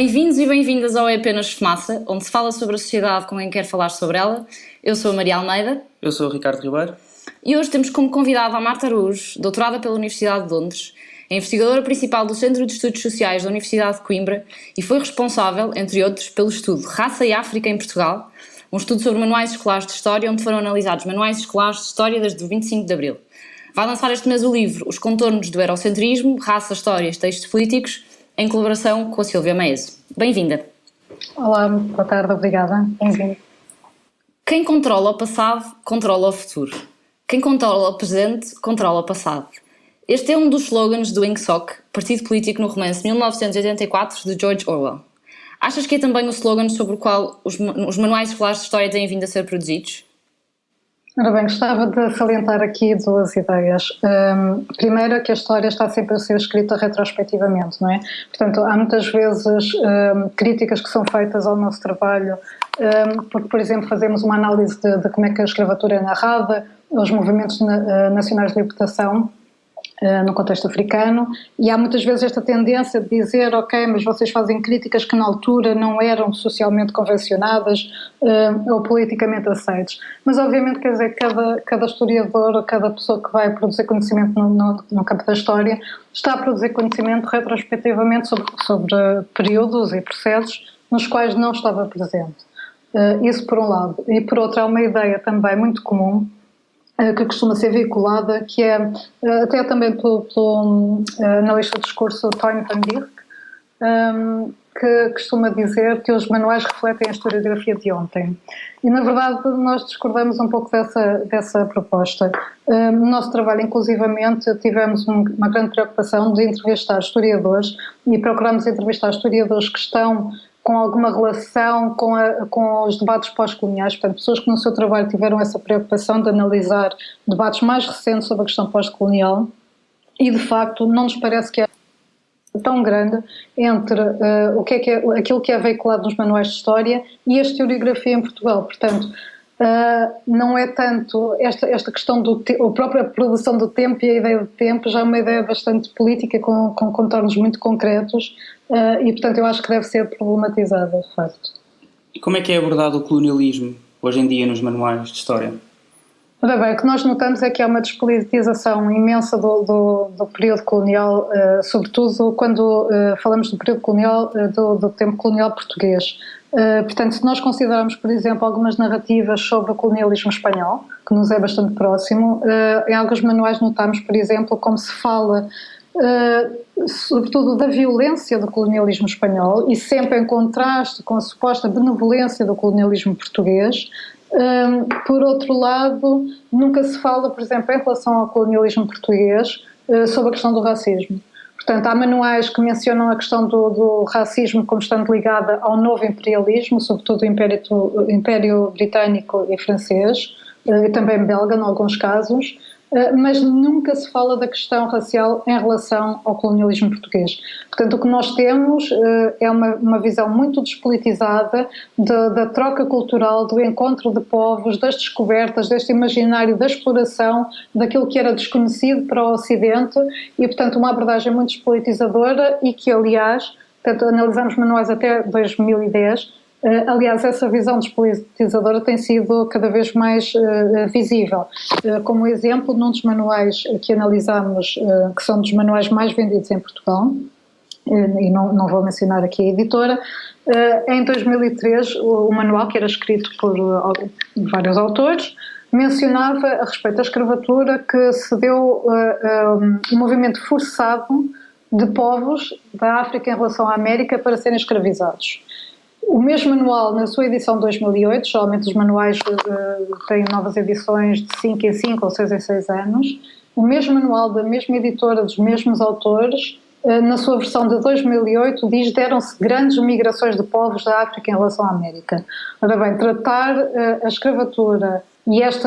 Bem-vindos e bem-vindas ao É Apenas Fumaça, onde se fala sobre a sociedade com quem quer falar sobre ela. Eu sou a Maria Almeida. Eu sou o Ricardo Ribeiro. E hoje temos como convidada a Marta Araújo, doutorada pela Universidade de Londres, é investigadora principal do Centro de Estudos Sociais da Universidade de Coimbra e foi responsável, entre outros, pelo estudo Raça e África em Portugal, um estudo sobre manuais escolares de História, onde foram analisados manuais escolares de História desde o 25 de Abril. Vai lançar este mês o livro Os Contornos do Eurocentrismo, Raça, Histórias, Textos Políticos, em colaboração com a Silvia Maeso. Bem-vinda. Olá, boa tarde, obrigada. Bem-vindo. Quem controla o passado, controla o futuro. Quem controla o presente, controla o passado. Este é um dos slogans do INCSOC, partido político no romance 1984 de George Orwell. Achas que é também o slogan sobre o qual os manuais escolares de História têm vindo a ser produzidos? Ora bem, gostava de salientar aqui duas ideias. Primeiro, que a história está sempre a ser escrita retrospectivamente, não é? Portanto, há muitas vezes críticas que são feitas ao nosso trabalho, porque, por exemplo, fazemos uma análise de como é que a escravatura é narrada, os movimentos nacionais de libertação no contexto africano, e há muitas vezes esta tendência de dizer, ok, mas vocês fazem críticas que na altura não eram socialmente convencionadas ou politicamente aceites. Mas obviamente, quer dizer, cada historiador, cada pessoa que vai produzir conhecimento no campo da história está a produzir conhecimento retrospectivamente sobre períodos e processos nos quais não estava presente. Isso por um lado. E por outro, há uma ideia também muito comum que costuma ser veiculada, que é até também pelo analista de discurso Toyn van Dijk, que costuma dizer que os manuais refletem a historiografia de ontem. E, na verdade, nós discordamos um pouco dessa proposta. No nosso trabalho, inclusivamente, tivemos uma grande preocupação de entrevistar historiadores e procuramos entrevistar historiadores que estão com alguma relação com os debates pós-coloniais, portanto, pessoas que no seu trabalho tiveram essa preocupação de analisar debates mais recentes sobre a questão pós-colonial, e de facto não nos parece que há tão grande entre aquilo que é veiculado nos manuais de história e a historiografia em Portugal. Portanto, não é tanto esta questão a própria produção do tempo e a ideia de tempo já é uma ideia bastante política com contornos muito concretos, e portanto eu acho que deve ser problematizada, de facto. E como é que é abordado o colonialismo hoje em dia nos manuais de história? Ora bem, o que nós notamos é que há uma despolitização imensa do período colonial, sobretudo quando falamos do período colonial, do tempo colonial português. Portanto, se nós considerarmos, por exemplo, algumas narrativas sobre o colonialismo espanhol, que nos é bastante próximo, em alguns manuais notamos, por exemplo, como se fala sobretudo da violência do colonialismo espanhol e sempre em contraste com a suposta benevolência do colonialismo português. Por outro lado, nunca se fala, por exemplo, em relação ao colonialismo português, sobre a questão do racismo. Portanto, há manuais que mencionam a questão do racismo como estando ligada ao novo imperialismo, sobretudo o Império Britânico e Francês, e também belga, em alguns casos, mas nunca se fala da questão racial em relação ao colonialismo português. Portanto, o que nós temos é uma visão muito despolitizada da troca cultural, do encontro de povos, das descobertas, deste imaginário da exploração daquilo que era desconhecido para o Ocidente e, portanto, uma abordagem muito despolitizadora e que, aliás, portanto, analisamos manuais até 2010. Aliás, essa visão despolitizadora tem sido cada vez mais visível. Como exemplo, num dos manuais que analisamos, que são dos manuais mais vendidos em Portugal, e não vou mencionar aqui a editora, em 2003 o manual, que era escrito por vários autores, mencionava a respeito da escravatura que se deu um movimento forçado de povos da África em relação à América para serem escravizados. O mesmo manual, na sua edição de 2008, geralmente os manuais têm novas edições de 5 em 5 ou 6 em 6 anos, o mesmo manual da mesma editora, dos mesmos autores, na sua versão de 2008, diz que deram-se grandes migrações de povos da África em relação à América. Ora bem, tratar a escravatura e este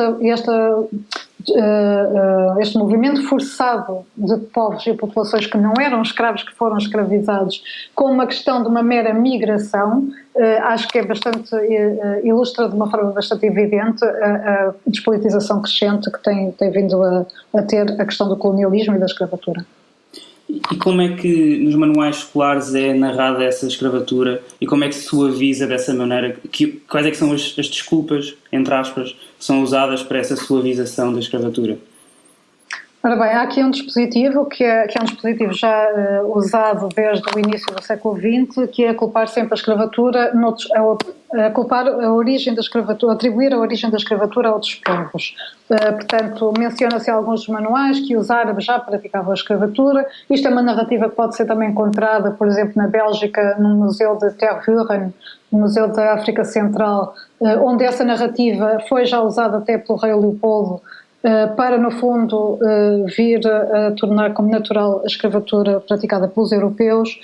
movimento forçado de povos e populações que não eram escravos, que foram escravizados, com uma questão de uma mera migração, acho que é bastante, ilustra de uma forma bastante evidente a despolitização crescente que tem vindo a ter a questão do colonialismo e da escravatura. E como é que nos manuais escolares é narrada essa escravatura e como é que se suaviza dessa maneira? Quais é que são as desculpas, entre aspas, que são usadas para essa suavização da escravatura? Ora bem, há aqui um dispositivo que é um dispositivo já usado desde o início do século XX, que é culpar sempre a escravatura, culpar a origem da escravatura, atribuir a origem da escravatura a outros povos. Portanto, menciona-se em alguns dos manuais que os árabes já praticavam a escravatura. Isto é uma narrativa que pode ser também encontrada, por exemplo, na Bélgica, no Museu de Tervuren, no Museu da África Central, onde essa narrativa foi já usada até pelo rei Leopoldo, para, no fundo, vir a tornar como natural a escravatura praticada pelos europeus.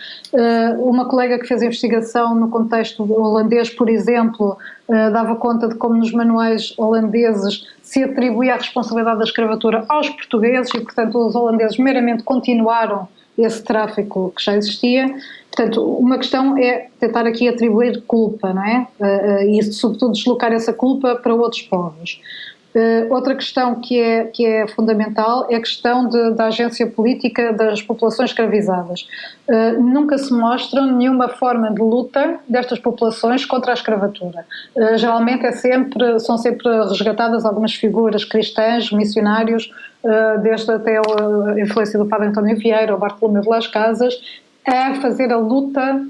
Uma colega que fez investigação no contexto holandês, por exemplo, dava conta de como nos manuais holandeses se atribuía a responsabilidade da escravatura aos portugueses e, portanto, os holandeses meramente continuaram esse tráfico que já existia. Portanto, uma questão é tentar aqui atribuir culpa, não é? E, sobretudo, deslocar essa culpa para outros povos. Outra questão que é fundamental é a questão da agência política das populações escravizadas. Nunca se mostra nenhuma forma de luta destas populações contra a escravatura. Geralmente são sempre resgatadas algumas figuras cristãs, missionários, desde até a influência do padre António Vieira ou Bartolomeu de Las Casas, a fazer a luta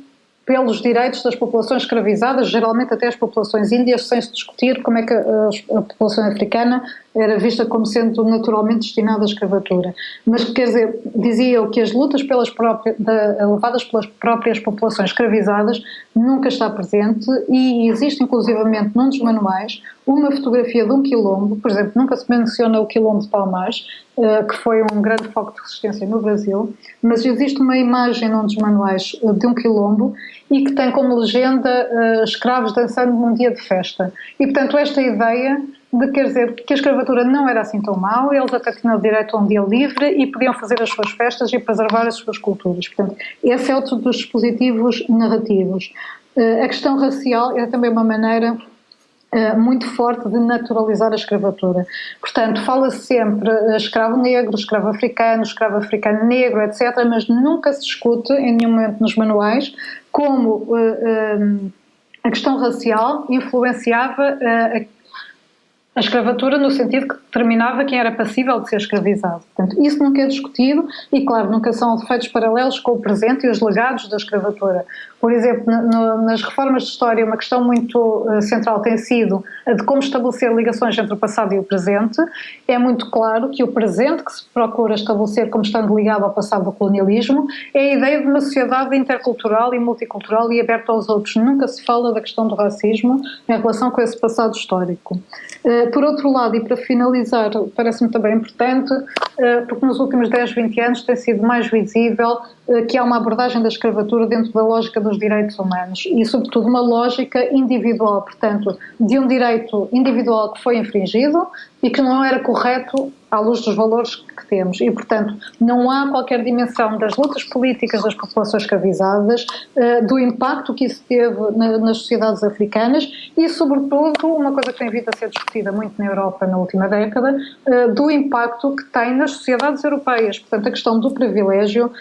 pelos direitos das populações escravizadas, geralmente até as populações índias, sem se discutir como é que a população africana era vista como sendo naturalmente destinada à escravatura. Mas, quer dizer, dizia eu que as lutas levadas pelas próprias populações escravizadas nunca está presente e existe inclusivamente num dos manuais uma fotografia de um quilombo, por exemplo, nunca se menciona o quilombo de Palmares, que foi um grande foco de resistência no Brasil, mas existe uma imagem num dos manuais de um quilombo e que tem como legenda escravos dançando num dia de festa. E, portanto, esta ideia de, quer dizer, que a escravatura não era assim tão mau, eles até tinham direito a um dia livre e podiam fazer as suas festas e preservar as suas culturas. Portanto, esse é outro dos dispositivos narrativos. A questão racial é também uma maneira muito forte de naturalizar a escravatura. Portanto, fala-se sempre escravo negro, escravo africano negro, etc., mas nunca se discute em nenhum momento nos manuais como a questão racial influenciava a escravatura no sentido que determinava quem era passível de ser escravizado. Portanto, isso nunca é discutido e, claro, nunca são feitos paralelos com o presente e os legados da escravatura. Por exemplo, nas reformas de história, uma questão muito central tem sido a de como estabelecer ligações entre o passado e o presente. É muito claro que o presente que se procura estabelecer como estando ligado ao passado do colonialismo é a ideia de uma sociedade intercultural e multicultural e aberta aos outros. Nunca se fala da questão do racismo em relação com esse passado histórico. Por outro lado, e para finalizar, parece-me também importante, porque nos últimos 10, 20 anos tem sido mais visível que há uma abordagem da escravatura dentro da lógica dos direitos humanos e, sobretudo, uma lógica individual, portanto, de um direito individual que foi infringido e que não era correto à luz dos valores que temos. E, portanto, não há qualquer dimensão das lutas políticas das populações escravizadas, do impacto que isso teve nas sociedades africanas e, sobretudo, uma coisa que tem vindo a ser discutida muito na Europa na última década, do impacto que tem nas sociedades europeias. Portanto, a questão do privilégio,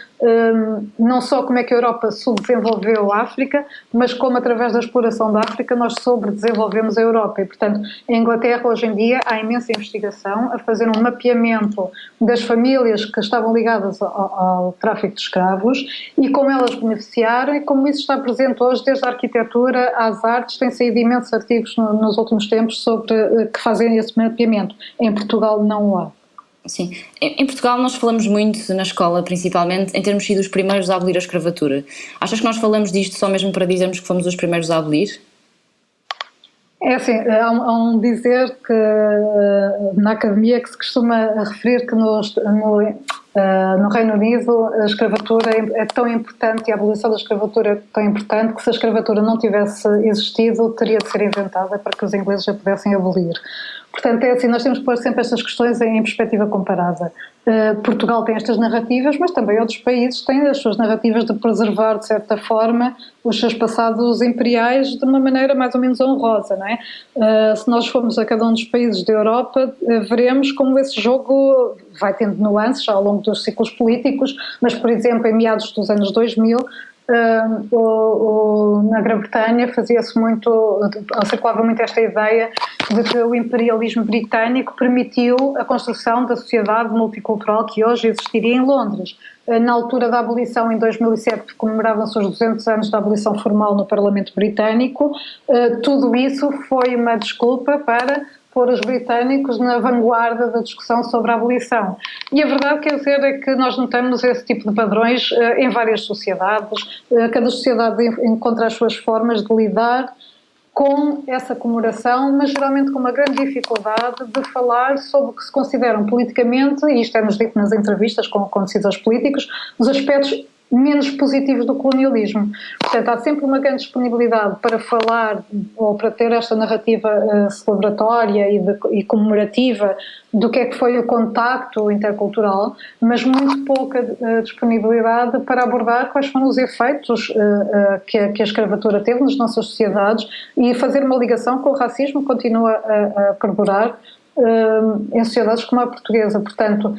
não só como é que a Europa subdesenvolveu a África, mas como através da exploração da África nós sobredesenvolvemos a Europa. E, portanto, em Inglaterra hoje em dia há imensa investigação a fazer um mapeamento das famílias que estavam ligadas ao tráfico de escravos e como elas beneficiaram e como isso está presente hoje desde a arquitetura às artes. Tem saído imensos artigos nos últimos tempos sobre que fazem esse mapeamento. Em Portugal não o há. Sim. Em Portugal nós falamos muito, na escola principalmente, em termos sido os primeiros a abolir a escravatura. Achas que nós falamos disto só mesmo para dizermos que fomos os primeiros a abolir? É assim, há um dizer que na academia que se costuma referir que no Reino Unido a escravatura é tão importante e a abolição da escravatura é tão importante que se a escravatura não tivesse existido teria de ser inventada para que os ingleses a pudessem abolir. Portanto, é assim, nós temos que pôr sempre estas questões em perspectiva comparada. Portugal tem estas narrativas, mas também outros países têm as suas narrativas de preservar, de certa forma, os seus passados imperiais de uma maneira mais ou menos honrosa, não é? Se nós formos a cada um dos países da Europa, veremos como esse jogo vai tendo nuances ao longo dos ciclos políticos, mas, por exemplo, em meados dos anos 2000, na Grã-Bretanha circulava muito esta ideia de que o imperialismo britânico permitiu a construção da sociedade multicultural que hoje existiria em Londres. Na altura da abolição, em 2007, comemoravam-se os 200 anos da abolição formal no Parlamento Britânico. Tudo isso foi uma desculpa para pôr os britânicos na vanguarda da discussão sobre a abolição. E a verdade, quer dizer, é que nós notamos esse tipo de padrões em várias sociedades. Cada sociedade encontra as suas formas de lidar com essa comemoração, mas geralmente com uma grande dificuldade de falar sobre o que se consideram politicamente, e isto é-nos dito nas entrevistas com decisores políticos, os aspectos menos positivos do colonialismo. Portanto, há sempre uma grande disponibilidade para falar ou para ter esta narrativa celebratória e comemorativa do que é que foi o contacto intercultural, mas muito pouca disponibilidade para abordar quais foram os efeitos que a escravatura teve nas nossas sociedades e fazer uma ligação com o racismo que continua a perdurar em sociedades como a portuguesa. Portanto,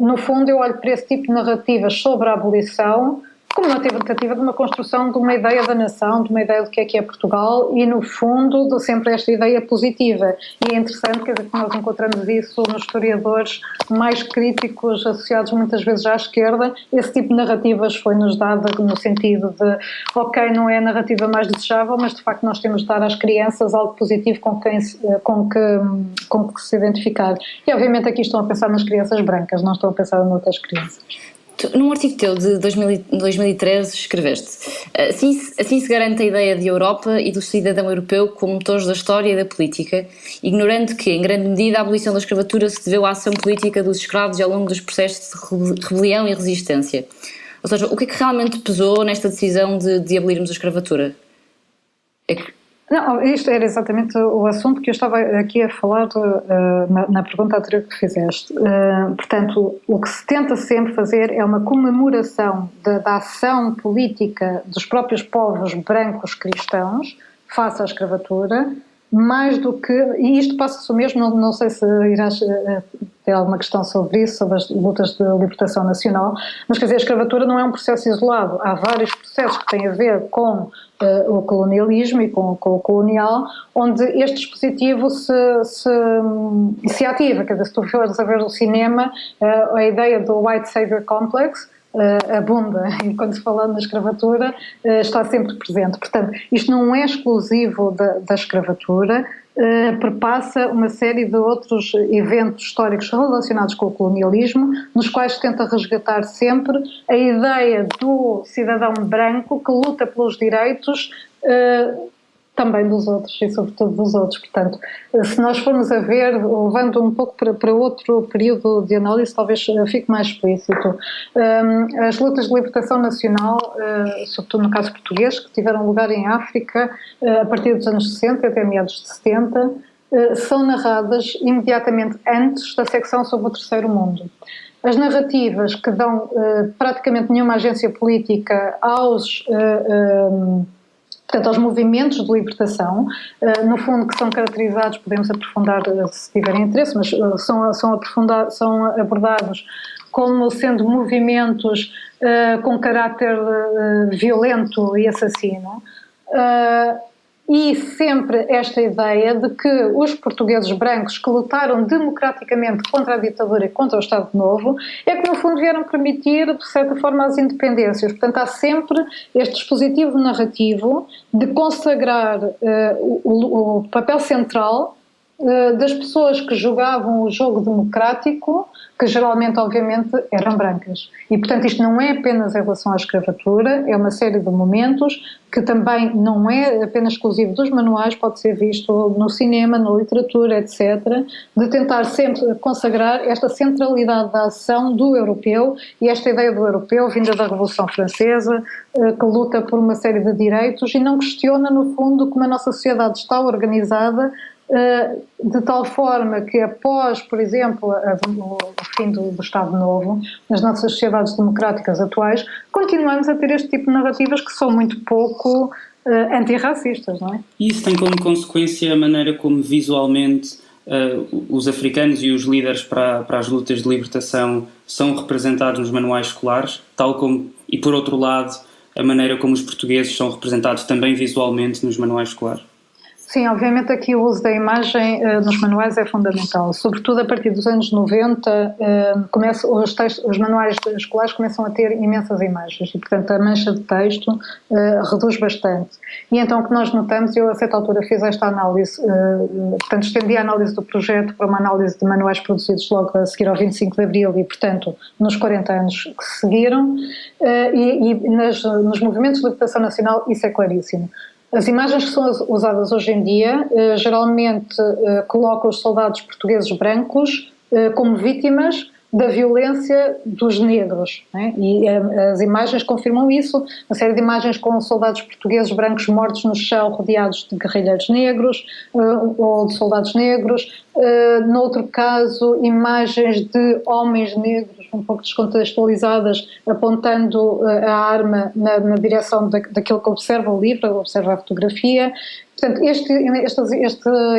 no fundo, eu olho para esse tipo de narrativas sobre a abolição como uma tentativa de uma construção de uma ideia da nação, de uma ideia do que é Portugal e, no fundo, de sempre esta ideia positiva. E é interessante, quer dizer, que nós encontramos isso nos historiadores mais críticos, associados muitas vezes à esquerda. Esse tipo de narrativas foi-nos dada no sentido de, ok, não é a narrativa mais desejável, mas de facto nós temos de dar às crianças algo positivo com que se identificar. E obviamente aqui estão a pensar nas crianças brancas, não estão a pensar noutras crianças. Num artigo teu de 2013 escreveste: assim se garante a ideia de Europa e do cidadão europeu como motores da história e da política, ignorando que, em grande medida, a abolição da escravatura se deveu à ação política dos escravos e ao longo dos processos de rebelião e resistência. Ou seja, o que é que realmente pesou nesta decisão de abolirmos a escravatura? Não, isto era exatamente o assunto que eu estava aqui a falar na pergunta anterior que fizeste. Portanto, o que se tenta sempre fazer é uma comemoração da ação política dos próprios povos brancos cristãos face à escravatura, mais do que, e isto passa-se o mesmo, não sei se irás ter alguma questão sobre isso, sobre as lutas de libertação nacional, mas quer dizer, a escravatura não é um processo isolado, há vários processos que têm a ver com o colonialismo e com o colonial, onde este dispositivo se ativa. Quer dizer, se tu fores a ver o cinema, a ideia do White Savior Complex abunda, e quando se fala na escravatura está sempre presente. Portanto, isto não é exclusivo da escravatura, perpassa uma série de outros eventos históricos relacionados com o colonialismo, nos quais se tenta resgatar sempre a ideia do cidadão branco que luta pelos direitos também dos outros e sobretudo dos outros. Portanto, se nós formos a ver, levando um pouco para outro período de análise, talvez fique mais explícito. As lutas de libertação nacional, sobretudo no caso português, que tiveram lugar em África a partir dos anos 60 até meados de 70, são narradas imediatamente antes da secção sobre o Terceiro Mundo. As narrativas que dão praticamente nenhuma agência política portanto, aos movimentos de libertação, no fundo, que são caracterizados, podemos aprofundar se tiverem interesse, mas são abordados como sendo movimentos com caráter violento e assassino, e sempre esta ideia de que os portugueses brancos que lutaram democraticamente contra a ditadura e contra o Estado Novo é que no fundo vieram permitir de certa forma as independências. Portanto, há sempre este dispositivo narrativo de consagrar o papel central das pessoas que jogavam o jogo democrático, que geralmente, obviamente, eram brancas. E, portanto, isto não é apenas em relação à escravatura, é uma série de momentos que também não é apenas exclusivo dos manuais, pode ser visto no cinema, na literatura, etc., de tentar sempre consagrar esta centralidade da ação do europeu e esta ideia do europeu vinda da Revolução Francesa, que luta por uma série de direitos e não questiona, no fundo, como a nossa sociedade está organizada de tal forma que após, por exemplo, o fim do Estado Novo, nas nossas sociedades democráticas atuais, continuamos a ter este tipo de narrativas que são muito pouco antirracistas, não é? E isso tem como consequência a maneira como visualmente os africanos e os líderes para as lutas de libertação são representados nos manuais escolares, tal como, e por outro lado, a maneira como os portugueses são representados também visualmente nos manuais escolares. Sim, obviamente aqui o uso da imagem nos manuais é fundamental, sobretudo a partir dos anos 90 os manuais escolares começam a ter imensas imagens e, portanto, a mancha de texto reduz bastante. E então o que nós notamos, eu a certa altura fiz esta análise, portanto estendi a análise do projeto para uma análise de manuais produzidos logo a seguir ao 25 de Abril e, portanto, nos 40 anos que seguiram, nos movimentos de libertação nacional isso é claríssimo. As imagens que são usadas hoje em dia geralmente colocam os soldados portugueses brancos como vítimas da violência dos negros, né? E as imagens confirmam isso, uma série de imagens com soldados portugueses brancos mortos no chão rodeados de guerrilheiros negros ou de soldados negros, noutro caso imagens de homens negros um pouco descontextualizadas apontando a arma na direção daquilo que observa o livro, observa a fotografia. Portanto, este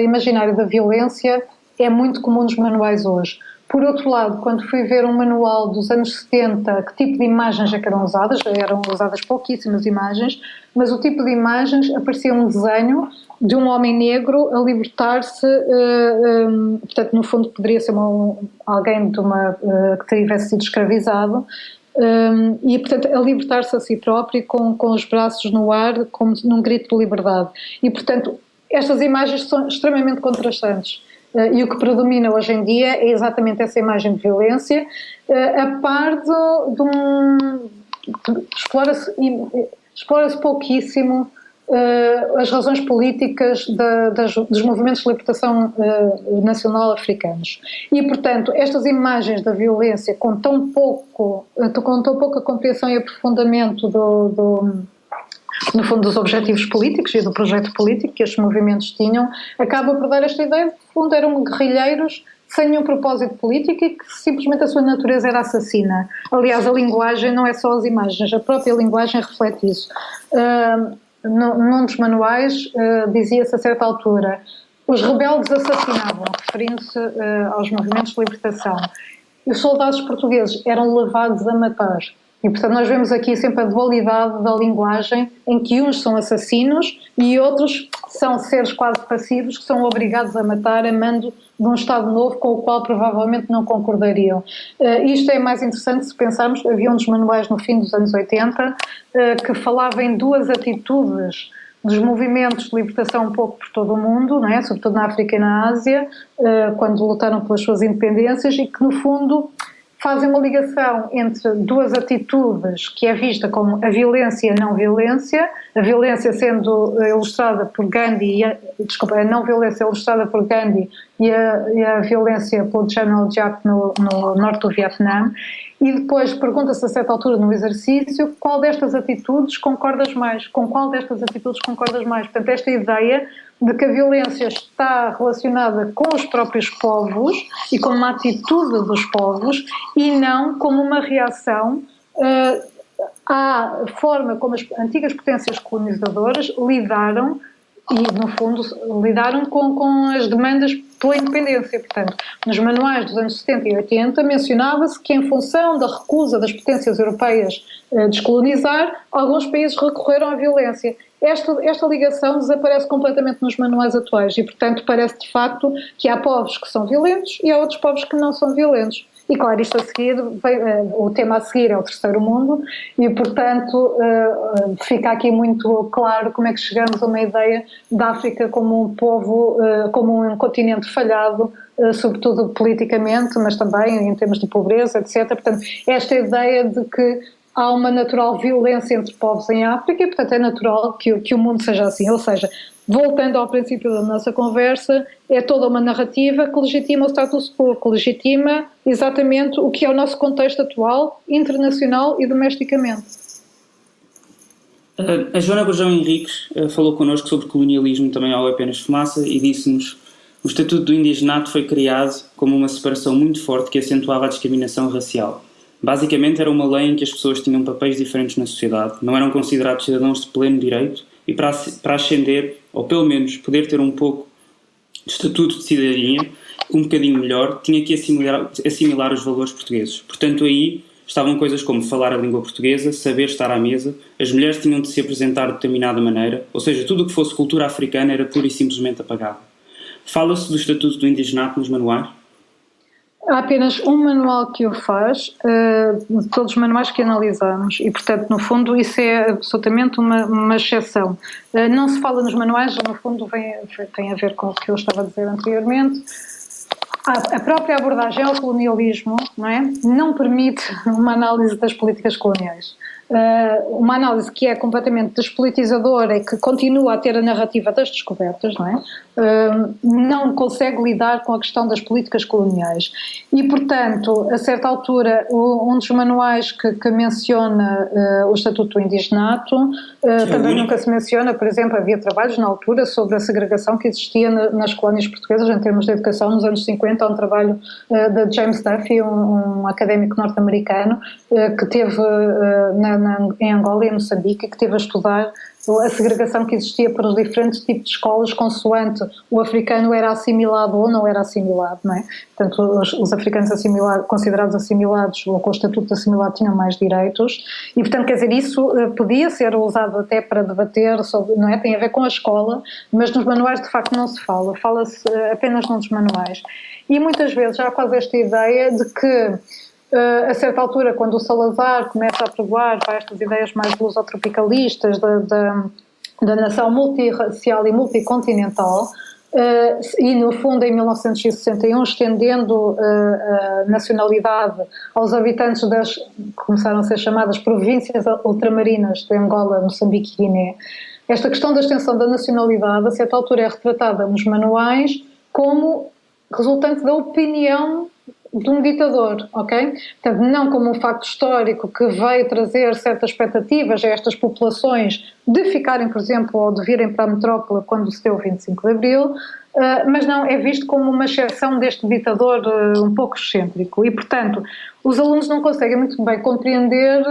imaginário da violência é muito comum nos manuais hoje. Por outro lado, quando fui ver um manual dos anos 70, que tipo de imagens é que eram usadas? Eram usadas pouquíssimas imagens, mas o tipo de imagens aparecia um desenho de um homem negro a libertar-se, portanto, no fundo poderia ser alguém que tivesse sido escravizado, e, portanto, a libertar-se a si próprio com os braços no ar, como num grito de liberdade. E, portanto, estas imagens são extremamente contrastantes. E o que predomina hoje em dia é exatamente essa imagem de violência, a par explora-se pouquíssimo as razões políticas dos movimentos de libertação nacional africanos. E, portanto, estas imagens da violência com tão pouca compreensão e aprofundamento no fundo, dos objetivos políticos e do projeto político que estes movimentos tinham, acaba por dar esta ideia de que, no fundo, eram guerrilheiros sem nenhum propósito político e que simplesmente a sua natureza era assassina. Aliás, a linguagem não é só as imagens, a própria linguagem reflete isso. Num dos manuais dizia-se a certa altura: os rebeldes assassinavam, referindo-se aos movimentos de libertação, e os soldados portugueses eram levados a matar. E, portanto, nós vemos aqui sempre a dualidade da linguagem, em que uns são assassinos e outros são seres quase passivos que são obrigados a matar a mando de um Estado novo com o qual provavelmente não concordariam. Isto é mais interessante se pensarmos, havia um dos manuais no fim dos anos 80 que falava em duas atitudes dos movimentos de libertação um pouco por todo o mundo, não é? Sobretudo na África e na Ásia, quando lutaram pelas suas independências, e que, no fundo, fazem uma ligação entre duas atitudes que é vista como a violência e a não violência, a violência sendo ilustrada por Gandhi, a não violência ilustrada por Gandhi e a violência pelo General Giap no norte do Vietnã, e depois pergunta-se a certa altura no exercício qual destas atitudes concordas mais, com qual destas atitudes concordas mais. Portanto, esta ideia de que a violência está relacionada com os próprios povos e com uma atitude dos povos e não como uma reação à forma como as antigas potências colonizadoras lidaram e, no fundo, lidaram com as demandas pela independência. Portanto, nos manuais dos anos 70 e 80 mencionava-se que, em função da recusa das potências europeias descolonizar, alguns países recorreram à violência. Esta ligação desaparece completamente nos manuais atuais e, portanto, parece de facto que há povos que são violentos e há outros povos que não são violentos. E, claro, isto a seguir, o tema a seguir é o terceiro mundo e, portanto, fica aqui muito claro como é que chegamos a uma ideia da África como um povo, como um continente falhado, sobretudo politicamente, mas também em termos de pobreza, etc. Portanto, esta ideia de que há uma natural violência entre povos em África e, portanto, é natural que o mundo seja assim. Ou seja, voltando ao princípio da nossa conversa, é toda uma narrativa que legitima o status quo, que legitima exatamente o que é o nosso contexto atual, internacional e domesticamente. A Joana Gurjão Henriques falou connosco sobre colonialismo também ao Apenas Fumaça e disse-nos O Estatuto do Indigenato foi criado como uma separação muito forte que acentuava a discriminação racial. Basicamente era uma lei em que as pessoas tinham papéis diferentes na sociedade, não eram considerados cidadãos de pleno direito e para ascender, ou pelo menos poder ter um pouco de estatuto de cidadania, um bocadinho melhor, tinha que assimilar os valores portugueses. Portanto, aí estavam coisas como falar a língua portuguesa, saber estar à mesa, as mulheres tinham de se apresentar de determinada maneira, ou seja, tudo o que fosse cultura africana era pura e simplesmente apagado. Fala-se do Estatuto do Indigenato nos manuais? Há apenas um manual que o faz, de todos os manuais que analisamos, e portanto, no fundo, isso é absolutamente uma exceção. Não se fala nos manuais, no fundo tem a ver com o que eu estava a dizer anteriormente. A própria abordagem ao colonialismo não permite uma análise das políticas coloniais. Uma análise que é completamente despolitizadora e que continua a ter a narrativa das descobertas, não consegue lidar com a questão das políticas coloniais. E, portanto, a certa altura, um dos manuais que menciona o Estatuto do Indigenato, também nunca se menciona, por exemplo, havia trabalhos na altura sobre a segregação que existia nas colónias portuguesas em termos de educação nos anos 50, há um trabalho de James Duffy, um académico norte-americano, que teve em Angola e em Moçambique, que teve a estudar a segregação que existia para os diferentes tipos de escolas, consoante o africano era assimilado ou não era assimilado, Portanto, os africanos considerados assimilados ou com o estatuto de assimilado tinham mais direitos e, portanto, quer dizer, isso podia ser usado até para debater sobre, tem a ver com a escola, mas nos manuais de facto não se fala-se apenas num dos manuais. E muitas vezes há quase esta ideia de que a certa altura, quando o Salazar começa a pregoar para estas ideias mais lusotropicalistas da nação multirracial e multicontinental, e no fundo em 1961 estendendo a nacionalidade aos habitantes das, começaram a ser chamadas províncias ultramarinas de Angola, Moçambique e Guiné, esta questão da extensão da nacionalidade a certa altura é retratada nos manuais como resultante da opinião de um ditador, ok? Portanto, não como um facto histórico que veio trazer certas expectativas a estas populações de ficarem, por exemplo, ou de virem para a metrópole quando se deu o 25 de Abril, mas não, é visto como uma exceção deste ditador um pouco excêntrico e, portanto, os alunos não conseguem muito bem compreender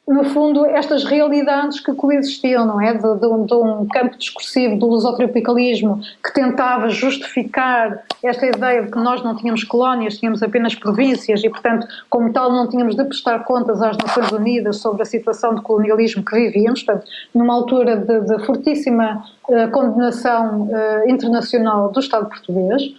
no fundo, estas realidades que coexistiam, de um campo discursivo do lusotropicalismo que tentava justificar esta ideia de que nós não tínhamos colónias, tínhamos apenas províncias e, portanto, como tal, não tínhamos de prestar contas às Nações Unidas sobre a situação de colonialismo que vivíamos, portanto, numa altura de fortíssima condenação internacional do Estado português.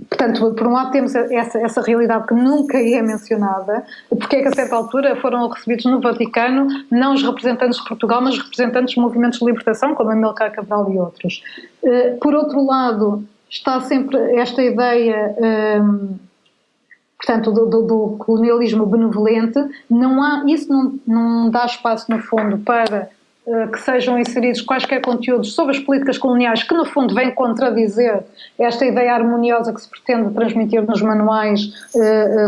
Portanto, por um lado temos essa realidade que nunca é mencionada, porque é que a certa altura foram recebidos no Vaticano não os representantes de Portugal, mas os representantes de movimentos de libertação, como Amílcar Cabral e outros. Por outro lado, está sempre esta ideia, portanto, do colonialismo benevolente, isso não dá espaço, no fundo, para que sejam inseridos quaisquer conteúdos sobre as políticas coloniais que, no fundo, vêm contradizer esta ideia harmoniosa que se pretende transmitir nos manuais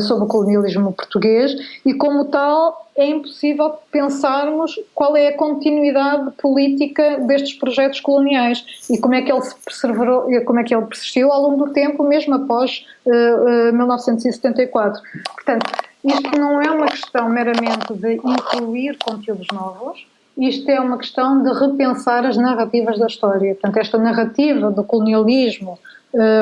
sobre o colonialismo português e, como tal, é impossível pensarmos qual é a continuidade política destes projetos coloniais e como é que ele se perseverou, como é que ele persistiu ao longo do tempo, mesmo após 1974. Portanto, isto não é uma questão meramente de incluir conteúdos novos, isto é uma questão de repensar as narrativas da história. Portanto, esta narrativa do colonialismo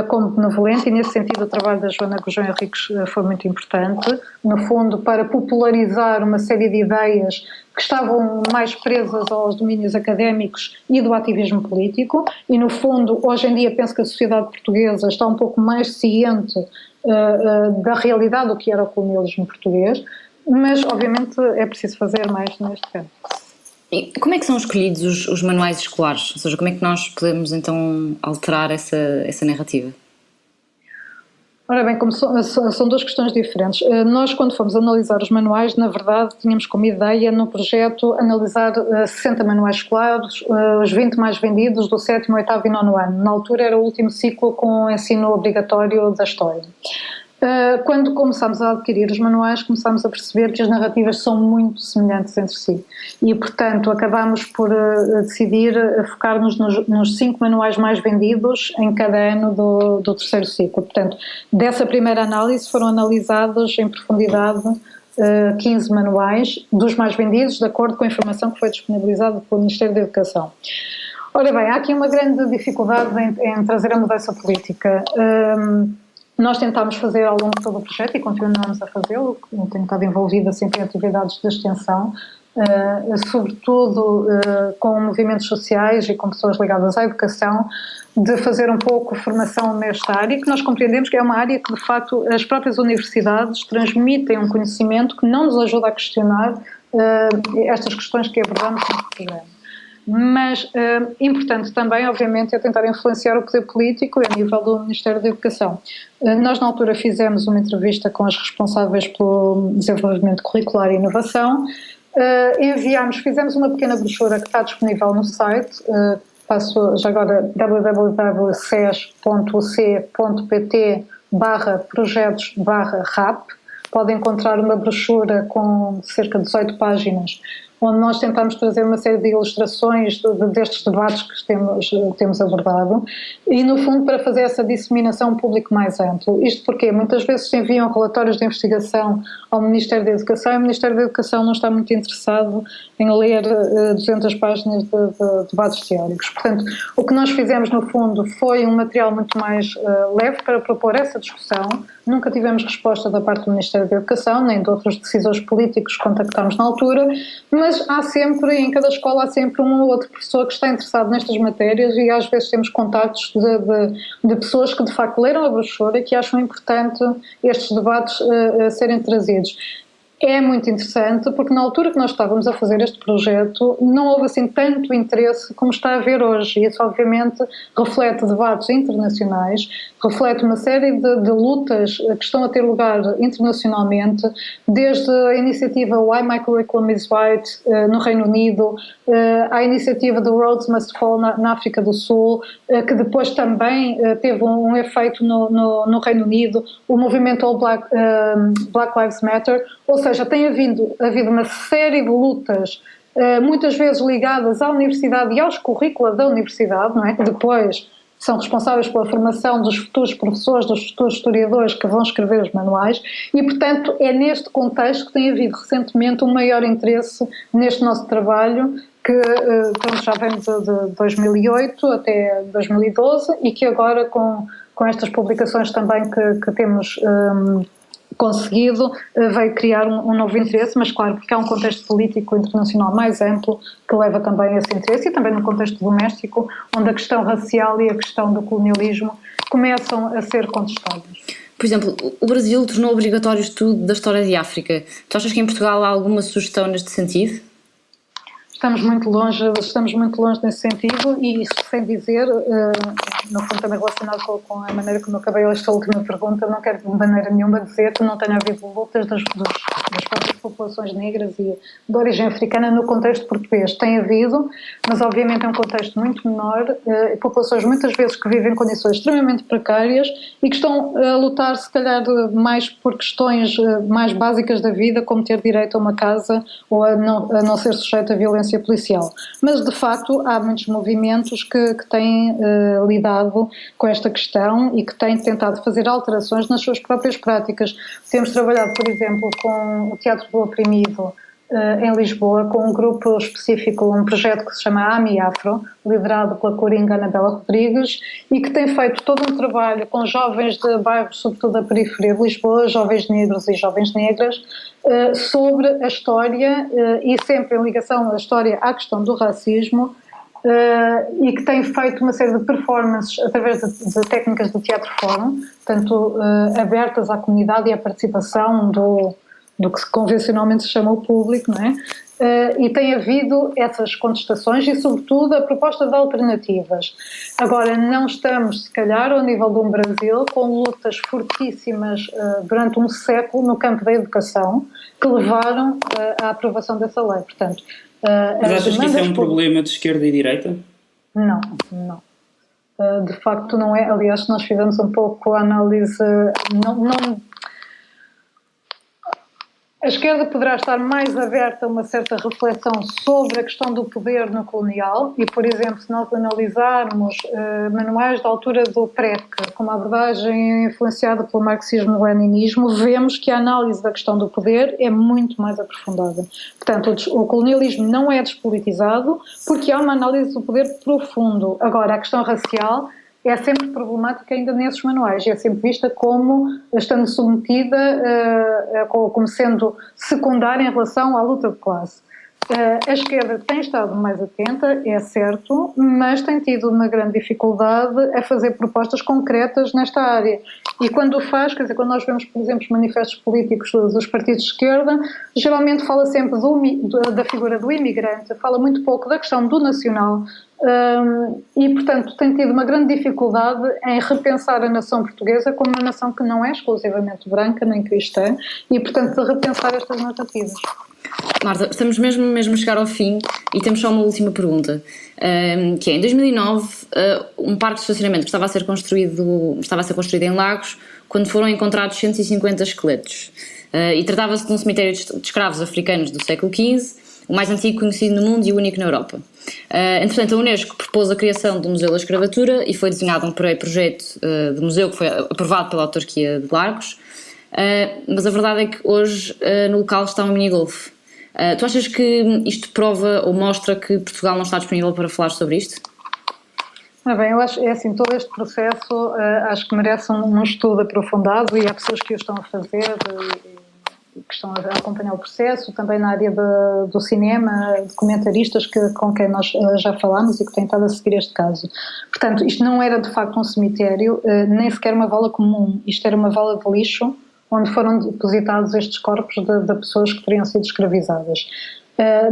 como benevolente, e nesse sentido o trabalho da Joana Gujão Henriques foi muito importante, no fundo para popularizar uma série de ideias que estavam mais presas aos domínios académicos e do ativismo político, e no fundo, hoje em dia penso que a sociedade portuguesa está um pouco mais ciente da realidade do que era o colonialismo português, mas obviamente é preciso fazer mais neste campo. E como é que são escolhidos os manuais escolares? Ou seja, como é que nós podemos então alterar essa narrativa? Ora bem, como são duas questões diferentes. Nós, quando fomos analisar os manuais, na verdade, tínhamos como ideia no projeto analisar 60 manuais escolares, os 20 mais vendidos do 7º, 8º e 9º ano. Na altura era o último ciclo com ensino obrigatório da história. Quando começámos a adquirir os manuais, começámos a perceber que as narrativas são muito semelhantes entre si e, portanto, acabámos por decidir focar-nos nos 5 manuais mais vendidos em cada ano do terceiro ciclo. Portanto, dessa primeira análise foram analisados em profundidade 15 manuais dos mais vendidos, de acordo com a informação que foi disponibilizada pelo Ministério da Educação. Ora bem, há aqui uma grande dificuldade em trazer a mudança política. Nós tentámos fazer ao longo de todo o projeto e continuamos a fazê-lo, tenho estado envolvida sempre em atividades de extensão, sobretudo com movimentos sociais e com pessoas ligadas à educação, de fazer um pouco formação nesta área, que nós compreendemos que é uma área que, de facto, as próprias universidades transmitem um conhecimento que não nos ajuda a questionar estas questões que abordamos no programa. Mas importante também, obviamente, é tentar influenciar o poder político a nível do Ministério da Educação. Nós, na altura, fizemos uma entrevista com as responsáveis pelo desenvolvimento curricular e inovação, fizemos uma pequena brochura que está disponível no site, passo já agora www.ces.pt/projetos/RAP, podem encontrar uma brochura com cerca de 18 páginas, onde nós tentamos trazer uma série de ilustrações destes debates que temos abordado e, no fundo, para fazer essa disseminação a um público mais amplo. Isto porque muitas vezes se enviam relatórios de investigação ao Ministério da Educação e o Ministério da Educação não está muito interessado em ler 200 páginas de debates teóricos. Portanto, o que nós fizemos, no fundo, foi um material muito mais leve para propor essa discussão. Nunca tivemos resposta da parte do Ministério da Educação, nem de outros decisores políticos que contactámos na altura, mas há sempre, em cada escola, há sempre um ou outro professor que está interessado nestas matérias e às vezes temos contactos de pessoas que de facto leram a brochura e que acham importante estes debates serem trazidos. É muito interessante porque na altura que nós estávamos a fazer este projeto não houve assim tanto interesse como está a haver hoje, e isso obviamente reflete debates internacionais, reflete uma série de lutas que estão a ter lugar internacionalmente, desde a iniciativa Why My Curriculum is Right no Reino Unido, à iniciativa do Roads Must Fall na África do Sul, que depois também teve um efeito no Reino Unido, o movimento All Black Lives Matter, ou seja, tem havido uma série de lutas, muitas vezes ligadas à universidade e aos currículos da universidade, não é? Que depois são responsáveis pela formação dos futuros professores, dos futuros historiadores que vão escrever os manuais e, portanto, é neste contexto que tem havido recentemente um maior interesse neste nosso trabalho, que já vem de 2008 até 2012 e que agora com estas publicações também que temos conseguido, veio criar um novo interesse, mas claro, porque há um contexto político internacional mais amplo que leva também a esse interesse e também no contexto doméstico, onde a questão racial e a questão do colonialismo começam a ser contestadas. Por exemplo, o Brasil tornou obrigatório o estudo da história de África. Tu achas que em Portugal há alguma sugestão neste sentido? Estamos muito longe nesse sentido, e isso sem dizer, no fundo também relacionado com a maneira como eu acabei esta última pergunta, não quero de maneira nenhuma dizer que não tenha havido lutas das próprias populações negras e de origem africana no contexto português. Tem havido, mas obviamente é um contexto muito menor, populações muitas vezes que vivem em condições extremamente precárias e que estão a lutar se calhar mais por questões mais básicas da vida, como ter direito a uma casa ou a não ser sujeito a violência policial. Mas, de facto, há muitos movimentos que têm lidado com esta questão e que têm tentado fazer alterações nas suas próprias práticas. Temos trabalhado, por exemplo, com o Teatro do Oprimido em Lisboa, com um grupo específico, um projeto que se chama AMI Afro, liderado pela coringa Anabela Rodrigues, e que tem feito todo um trabalho com jovens de bairros, sobretudo da periferia de Lisboa, jovens negros e jovens negras, sobre a história e sempre em ligação à história à questão do racismo, e que tem feito uma série de performances através de técnicas de teatro fórum, portanto abertas à comunidade e à participação do que convencionalmente se chama o público, não é? E tem havido essas contestações e, sobretudo, a proposta de alternativas. Agora, não estamos, se calhar, ao nível de um Brasil com lutas fortíssimas durante um século no campo da educação que levaram à aprovação dessa lei. Portanto, mas achas que isso é um problema de esquerda e direita? Não, não. De facto não é, aliás nós fizemos um pouco a análise, a esquerda poderá estar mais aberta a uma certa reflexão sobre a questão do poder no colonial e, por exemplo, se nós analisarmos manuais da altura do PREC, com uma abordagem influenciada pelo marxismo-leninismo, vemos que a análise da questão do poder é muito mais aprofundada. Portanto, o colonialismo não é despolitizado porque há uma análise do poder profundo. Agora, a questão racial é sempre problemática ainda nesses manuais, é sempre vista como estando submetida, como sendo secundária em relação à luta de classe. A esquerda tem estado mais atenta, é certo, mas tem tido uma grande dificuldade a fazer propostas concretas nesta área. E quando o faz, quer dizer, quando nós vemos, por exemplo, os manifestos políticos dos partidos de esquerda, geralmente fala sempre da figura do imigrante, fala muito pouco da questão do nacional, e, portanto, tem tido uma grande dificuldade em repensar a nação portuguesa como uma nação que não é exclusivamente branca nem cristã e, portanto, de repensar estas narrativas. Marta, estamos mesmo a chegar ao fim e temos só uma última pergunta, que é, em 2009, um parque de estacionamento que estava a ser construído em Lagos, quando foram encontrados 150 esqueletos. E tratava-se de um cemitério de escravos africanos do século XV, o mais antigo conhecido no mundo e o único na Europa. Entretanto, a Unesco propôs a criação do Museu da Escravatura e foi desenhado um projeto de museu que foi aprovado pela autarquia de Lagos, mas a verdade é que hoje no local está um minigolf. Tu achas que isto prova ou mostra que Portugal não está disponível para falar sobre isto? Bem, eu acho, é assim, todo este processo acho que merece um estudo aprofundado e há pessoas que o estão a fazer e que estão a acompanhar o processo, também na área do cinema, documentaristas com quem nós já falámos e que têm estado a seguir este caso. Portanto, isto não era de facto um cemitério, nem sequer uma vala comum, isto era uma vala de lixo, onde foram depositados estes corpos de pessoas que teriam sido escravizadas.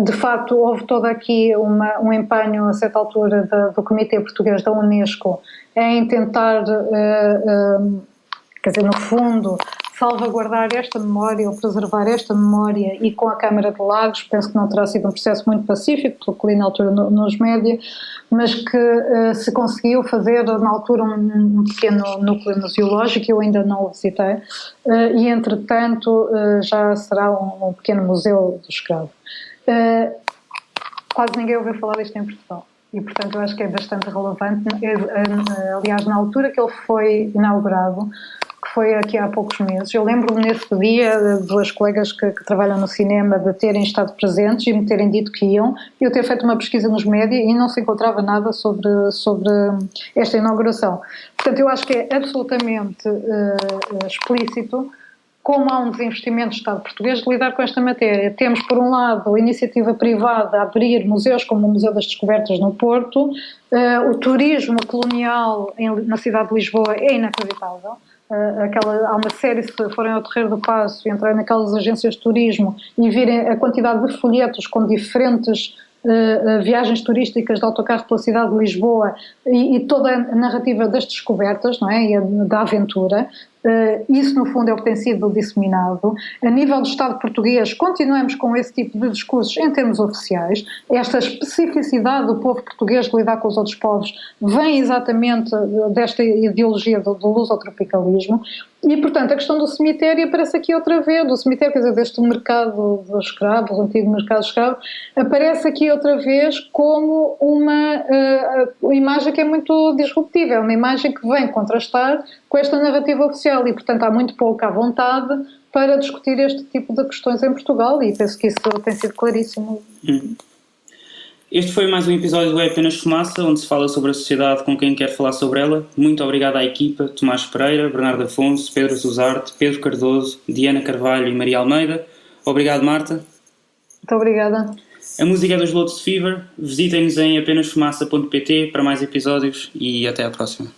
De facto, houve todo aqui um empenho, a certa altura, do Comitê Português da Unesco em tentar, quer dizer, no fundo, salvaguardar esta memória ou preservar esta memória, e com a Câmara de Lagos, penso que não terá sido um processo muito pacífico, pelo que li na altura nos média, mas que se conseguiu fazer na altura um pequeno núcleo museológico, eu ainda não o visitei, e entretanto já será um pequeno museu do escravo. Quase ninguém ouviu falar disto em Portugal e, portanto, eu acho que é bastante relevante. Aliás, na altura que ele foi inaugurado, que foi aqui há poucos meses, eu lembro-me nesse dia de duas colegas que trabalham no cinema de terem estado presentes e me terem dito que iam, e eu ter feito uma pesquisa nos média e não se encontrava nada sobre esta inauguração. Portanto, eu acho que é absolutamente explícito como há um desinvestimento do Estado português de lidar com esta matéria. Temos, por um lado, a iniciativa privada a abrir museus como o Museu das Descobertas no Porto, o turismo colonial na cidade de Lisboa é inacreditável. Há uma série, se forem ao Terreiro do Paço e entrarem naquelas agências de turismo e virem a quantidade de folhetos com diferentes viagens turísticas de autocarro pela cidade de Lisboa e toda a narrativa das descobertas, não é? E da aventura. Isso, no fundo, é o que tem sido disseminado. A nível do Estado português, continuamos com esse tipo de discursos em termos oficiais. Esta especificidade do povo português de lidar com os outros povos vem exatamente desta ideologia do lusotropicalismo. E, portanto, a questão do cemitério aparece aqui outra vez, do cemitério, quer dizer, deste mercado dos escravos, o antigo mercado dos escravos, aparece aqui outra vez como uma imagem que é muito disruptiva, uma imagem que vem contrastar com esta narrativa oficial e, portanto, há muito pouca vontade para discutir este tipo de questões em Portugal e penso que isso tem sido claríssimo. Este foi mais um episódio do É Apenas Fumaça, onde se fala sobre a sociedade com quem quer falar sobre ela. Muito obrigado à equipa, Tomás Pereira, Bernardo Afonso, Pedro Suzarte, Pedro Cardoso, Diana Carvalho e Maria Almeida. Obrigado, Marta. Muito obrigada. A música é dos Lotus Fever. Visitem-nos em apenasfumaça.pt para mais episódios e até à próxima.